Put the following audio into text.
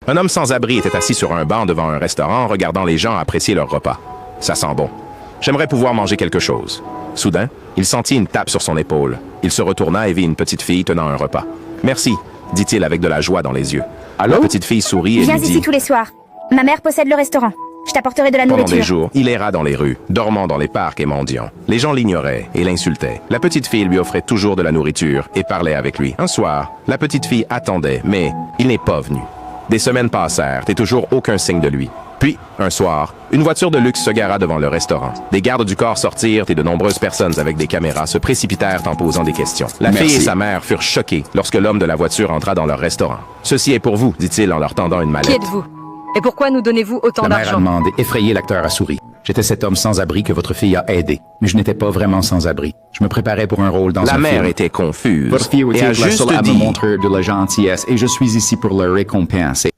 Un homme sans abri était assis sur un banc devant un restaurant, regardant les gens apprécier leur repas. Ça sent bon. J'aimerais pouvoir manger quelque chose. Soudain, il sentit une tape sur son épaule. Il se retourna et vit une petite fille tenant un repas. « Merci », dit-il avec de la joie dans les yeux. Allô? La petite fille sourit et Viens lui dit... ici tous les soirs. Ma mère possède le restaurant. Je t'apporterai de la Pendant nourriture. des jours, il erra dans les rues, dormant dans les parcs et mendiant. Les gens l'ignoraient et l'insultaient. La petite fille lui offrait toujours de la nourriture et parlait avec lui. Un soir, la petite fille attendait, mais il n'est pas venu. Des semaines passèrent et toujours aucun signe de lui. Puis, un soir, une voiture de luxe se gara devant le restaurant. Des gardes du corps sortirent et de nombreuses personnes avec des caméras se précipitèrent en posant des questions. La fille et sa mère furent choquées lorsque l'homme de la voiture entra dans leur restaurant. « Ceci est pour vous », dit-il en leur tendant une Qui mallette. êtes-vous? Et pourquoi nous donnez-vous autant La mère a d'argent? demandé, effrayé, l'acteur a souri. J'étais cet homme sans abri que votre fille a aidé, mais je n'étais pas vraiment sans abri. Je me préparais pour un rôle dans La un mère film. était confuse Votre fille et était a la juste seule à me dit... montrer de la gentillesse et je suis ici pour le récompenser.